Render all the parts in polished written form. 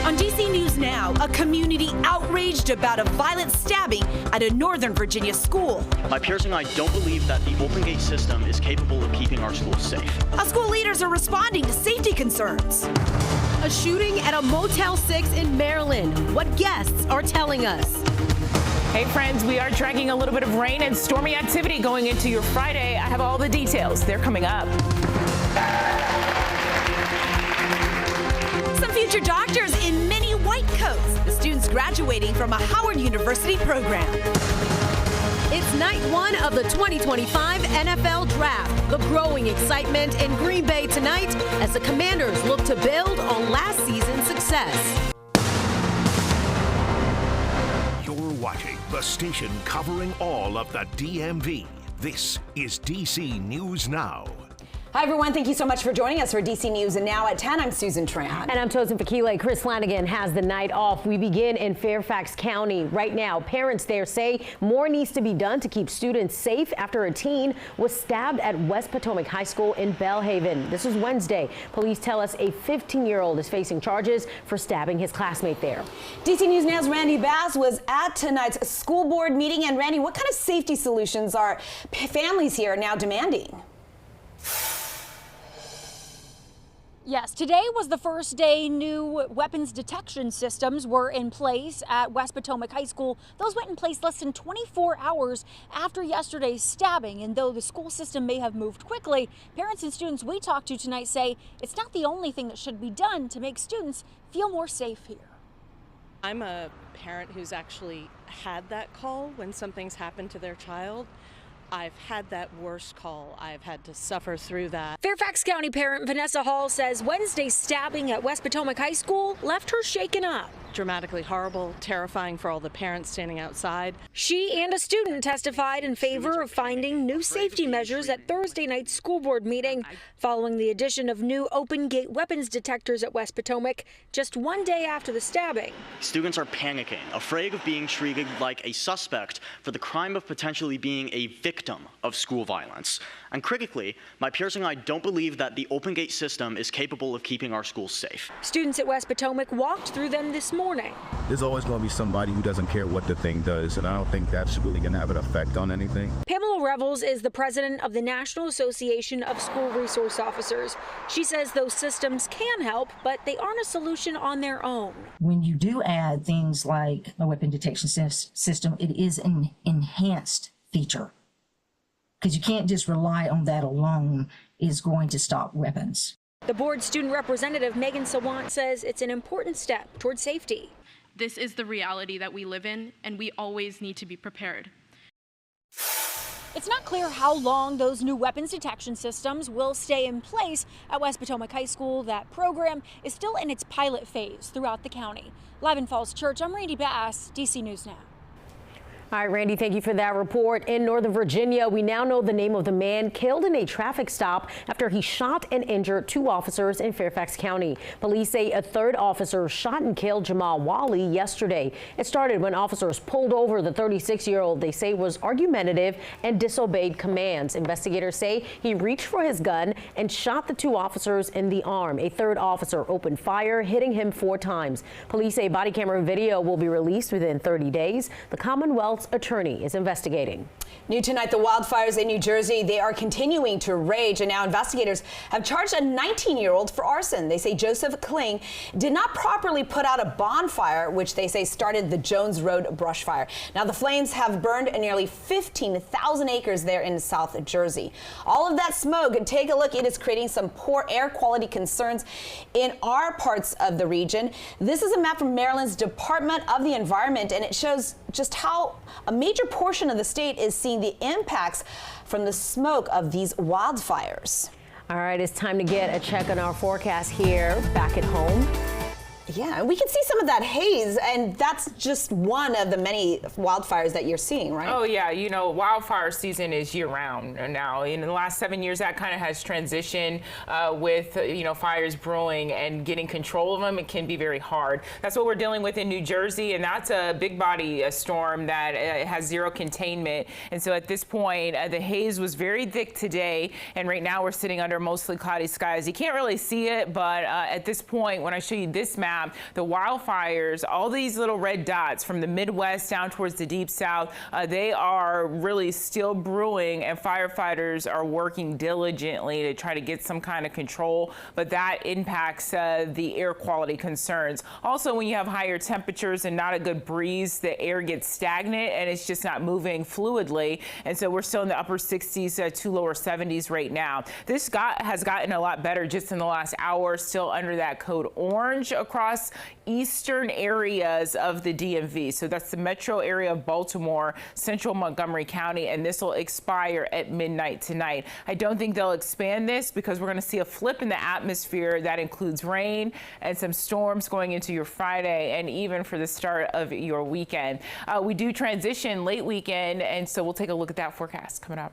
On DC News Now, a community outraged about a violent stabbing at a Northern Virginia school. My peers and I don't believe that the open gate system is capable of keeping our schools safe. How school leaders are responding to safety concerns. A shooting at a Motel 6 in Maryland. What guests are telling us. Hey friends, we are tracking a little bit of rain and stormy activity going into your Friday. I have all the details. They're coming up. Some future doctors in mini white coats. The students graduating from a Howard University program. It's night one of the 2025 NFL Draft. The growing excitement in Green Bay tonight as the Commanders look to build on last season's success. You're watching the station covering all of the DMV. This is DC News Now. Hi, everyone. Thank you so much for joining us for DC News. And now at 10, I'm Susan Tran. And I'm Tosin Fakile. Chris Flanagan has the night off. We begin in Fairfax County. Right now, parents there say more needs to be done to keep students safe after a teen was stabbed at West Potomac High School in Belhaven. This was Wednesday. Police tell us a 15-year-old is facing charges for stabbing his classmate there. DC News Now's Randy Bass was at tonight's school board meeting. And Randy, what kind of safety solutions are families here now demanding? Yes, today was the first day new weapons detection systems were in place at West Potomac High School. Those went in place less than 24 hours after yesterday's stabbing. And though the school system may have moved quickly, parents and students we talked to tonight say it's not the only thing that should be done to make students feel more safe here. I'm a parent who's actually had that call when something's happened to their child. I've had that worst call. I've had to suffer through that. Fairfax County parent Vanessa Hall says Wednesday's stabbing at West Potomac High School left her shaken up. Dramatically horrible, terrifying for all the parents standing outside. She and a student testified in favor of finding new safety measures at Thursday night's school board meeting following the addition of new open gate weapons detectors at West Potomac just one day after the stabbing. Students are panicking, afraid of being treated like a suspect for the crime of potentially being a victim of school violence. And critically, my peers and I don't believe that the open gate system is capable of keeping our schools safe. Students at West Potomac walked through them this morning. There's always going to be somebody who doesn't care what the thing does, and I don't think that's really going to have an effect on anything. Pamela Revels is the president of the National Association of School Resource Officers. She says those systems can help, but they aren't a solution on their own. When you do add things like a weapon detection system, it is an enhanced feature, because you can't just rely on that alone is going to stop weapons. The board student representative Megan Sawant says it's an important step toward safety. This is the reality that we live in, and we always need to be prepared. It's not clear how long those new weapons detection systems will stay in place at West Potomac High School. That program is still in its pilot phase throughout the county. Live in Falls Church, I'm Randy Bass, DC News Now. All right, Randy, thank you for that report. In Northern Virginia, we now know the name of the man killed in a traffic stop after he shot and injured two officers in Fairfax County. Police say a third officer shot and killed Jamal Wally yesterday. It started when officers pulled over the 36-year-old they say was argumentative and disobeyed commands. Investigators say he reached for his gun and shot the two officers in the arm. A third officer opened fire, hitting him 4 times. Police say body camera video will be released within 30 days. The Commonwealth's attorney is investigating. New tonight, the wildfires in New Jersey, they are continuing to rage, and now investigators have charged a 19-year-old for arson. They say Joseph Kling did not properly put out a bonfire, which they say started the Jones Road brush fire. Now, the flames have burned nearly 15,000 acres there in South Jersey. All of that smoke, and take a look, it is creating some poor air quality concerns in our parts of the region. This is a map from Maryland's Department of the Environment, and it shows just how a major portion of the state is seeing the impacts from the smoke of these wildfires. All right, it's time to get a check on our forecast here back at home. Yeah, we can see some of that haze, and that's just one of the many wildfires that you're seeing, right? Oh, yeah. You know, wildfire season is year-round now. In the last 7 years, that kind of has transitioned with, fires brewing and getting control of them. It can be very hard. That's what we're dealing with in New Jersey, and that's a big body storm that has zero containment. And so at this point, the haze was very thick today, and right now we're sitting under mostly cloudy skies. You can't really see it, but at this point, when I show you this map, map, the wildfires, all these little red dots from the Midwest down towards the Deep South, they are really still brewing, and firefighters are working diligently to try to get some kind of control, but that impacts the air quality concerns. Also, when you have higher temperatures and not a good breeze, the air gets stagnant and it's just not moving fluidly, and so we're still in the upper 60s to lower 70s right now. This has gotten a lot better just in the last hour, still under that code orange across eastern areas of the DMV. So that's the metro area of Baltimore, central Montgomery County, and this will expire at midnight tonight. I don't think they'll expand this because we're going to see a flip in the atmosphere that includes rain and some storms going into your Friday and even for the start of your weekend. We do transition late weekend, and so we'll take a look at that forecast coming up.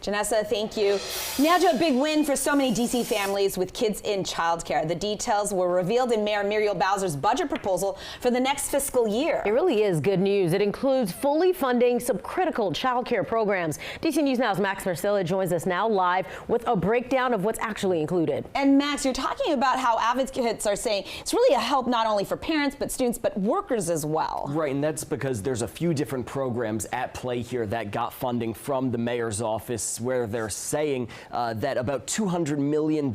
Janessa, thank you. Now to a big win for so many D.C. families with kids in childcare. The details were revealed in Mayor Muriel Bowser's budget proposal for the next fiscal year. It really is good news. It includes fully funding some critical childcare programs. DC News Now's Max Marcella joins us now live with a breakdown of what's actually included. And Max, you're talking about how advocates are saying it's really a help not only for parents, but students, but workers as well. Right, and that's because there's a few different programs at play here that got funding from the mayor's office, where they're saying that about $200 million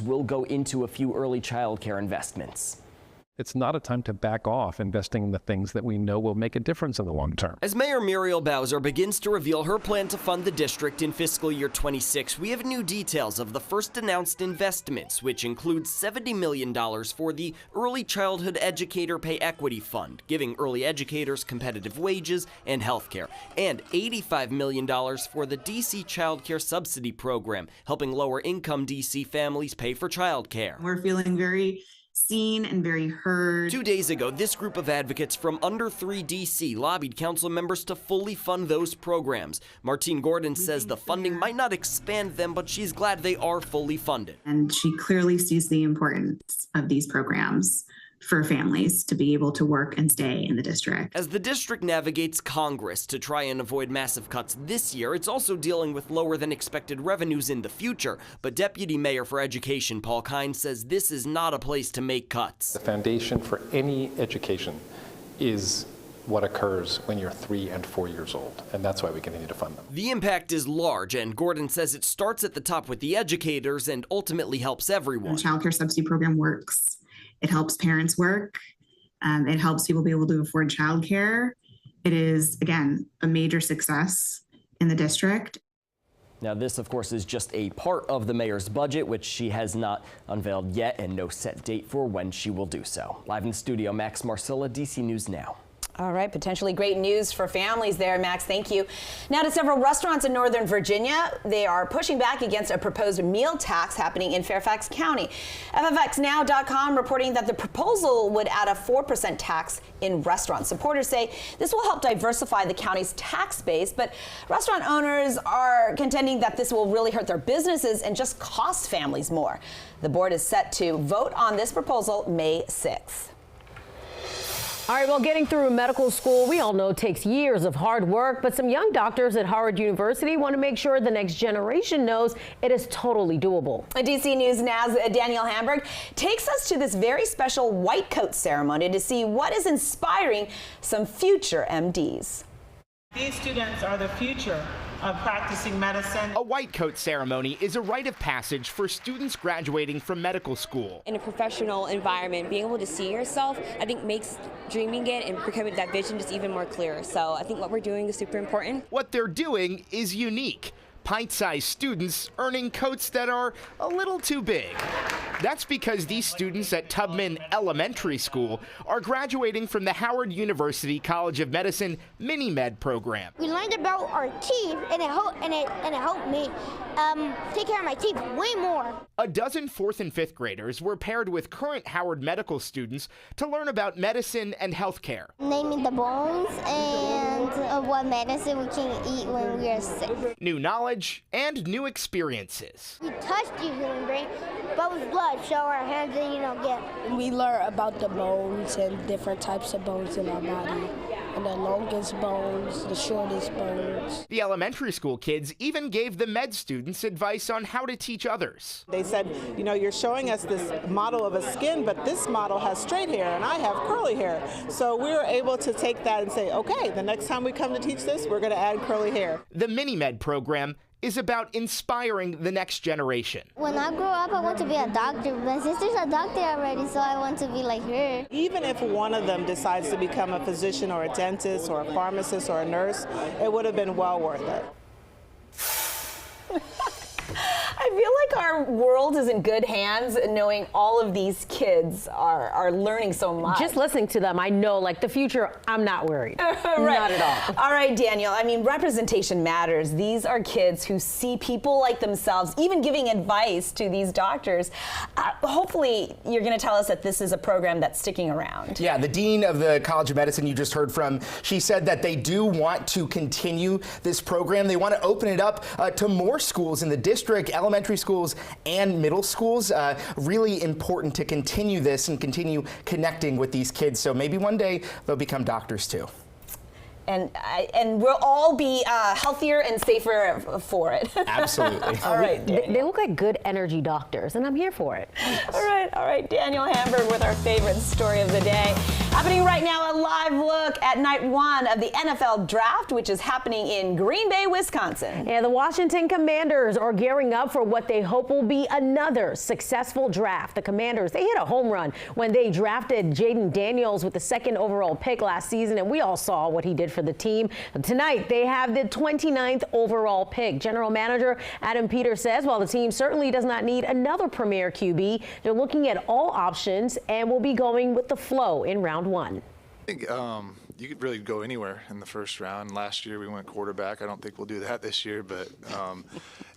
will go into a few early child care investments. It's not a time to back off investing in the things that we know will make a difference in the long term. As Mayor Muriel Bowser begins to reveal her plan to fund the district in fiscal year 26, we have new details of the first announced investments, which includes $70 million for the Early Childhood Educator Pay Equity Fund, giving early educators competitive wages and health care, and $85 million for the DC Child Care Subsidy Program, helping lower-income DC families pay for child care. We're feeling very seen and very heard. 2 days ago, this group of advocates from Under 3 DC lobbied council members to fully fund those programs. Martine Gordon says the funding might not expand them, but she's glad they are fully funded. And she clearly sees the importance of these programs for families to be able to work and stay in the district. As the district navigates Congress to try and avoid massive cuts this year, it's also dealing with lower than expected revenues in the future. But Deputy Mayor for Education Paul Kine says this is not a place to make cuts. The foundation for any education is what occurs when you're 3 and 4 years old, and that's why we continue to fund them. The impact is large, and Gordon says it starts at the top with the educators and ultimately helps everyone. The child care subsidy program works. It helps parents work. It helps people be able to afford childcare. It is, again, a major success in the district. Now, this, of course, is just a part of the mayor's budget, which she has not unveiled yet, and no set date for when she will do so. Live in the studio, Max Marcella, DC News Now. All right, potentially great news for families there, Max. Thank you. Now to several restaurants in Northern Virginia. They are pushing back against a proposed meal tax happening in Fairfax County. FFXNow.com reporting that the proposal would add a 4% tax in restaurants. Supporters say this will help diversify the county's tax base, but restaurant owners are contending that this will really hurt their businesses and just cost families more. The board is set to vote on this proposal May 6th. All right, well, getting through medical school, we all know takes years of hard work, but some young doctors at Howard University want to make sure the next generation knows it is totally doable. DC News Now's Danielle Hamburg takes us to this very special white coat ceremony to see what is inspiring some future MDs. These students are the future of practicing medicine. A white coat ceremony is a rite of passage for students graduating from medical school. In a professional environment, being able to see yourself, I think makes dreaming it and becoming that vision just even more clear. So I think what we're doing is super important. What they're doing is unique. Pint-sized students earning coats that are a little too big. That's because these students at Tubman Elementary School are graduating from the Howard University College of Medicine Mini-Med program. We learned about our teeth, and it helped me take care of my teeth way more. A dozen 4th and 5th graders were paired with current Howard medical students to learn about medicine and healthcare. Naming the bones and what medicine we can eat when we are sick. New knowledge and new experiences. We touched the human brain, but with blood, so our hands didn't, get. We learn about the bones and different types of bones in our body. and the longest bones, the shortest bones. The elementary school kids even gave the med students advice on how to teach others. They said, you know, you're showing us this model of a skin, but this model has straight hair and I have curly hair. So we were able to take that and say, okay, the next time we come to teach this, we're going to add curly hair. The Mini-Med program is about inspiring the next generation. When I grow up, I want to be a doctor. My sister's a doctor already, so I want to be like her. Even if one of them decides to become a physician or a dentist or a pharmacist or a nurse, it would have been well worth it. I feel like our world is in good hands knowing all of these kids are learning so much. Just listening to them, I know, like, the future, I'm not worried. Right. Not at all. All right, Daniel, I mean, representation matters. These are kids who see people like themselves, even giving advice to these doctors. Hopefully, you're going to tell us that this is a program that's sticking around. Yeah, the dean of the College of Medicine you just heard from, she said that they do want to continue this program. They want to open it up to more schools in the district, elementary schools and middle schools. Really important to continue this and continue connecting with these kids. So maybe one day they'll become doctors too. And we'll all be healthier and safer for it. Absolutely. All right. They look like good energy doctors, and I'm here for it. All right. Daniel Hamburg with our favorite story of the day. Happening right now, a live look at night one of the NFL draft, which is happening in Green Bay, Wisconsin. Yeah, the Washington Commanders are gearing up for what they hope will be another successful draft. The Commanders, they hit a home run when they drafted Jaden Daniels with the 2nd overall pick last season, and we all saw what he did for the team. Tonight, they have the 29th overall pick. General Manager Adam Peters says while the team certainly does not need another premier QB, they're looking at all options and will be going with the flow in round 1. I think you could really go anywhere in the first round. Last year we went quarterback. I don't think we'll do that this year, but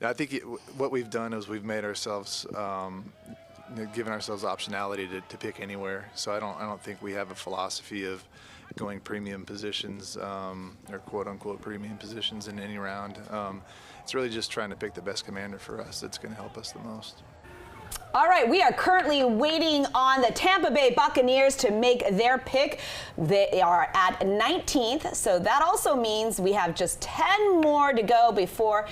I think what we've done is we've made ourselves given ourselves optionality to pick anywhere. So I don't think we have a philosophy of going premium positions or quote-unquote premium positions in any round. It's really just trying to pick the best commander for us that's going to help us the most. All right, we are currently waiting on the Tampa Bay Buccaneers to make their pick. They are at 19th, so that also means we have just 10 more to go before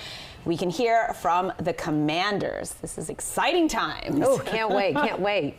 we can hear from the Commanders. This is exciting times. Oh, can't wait.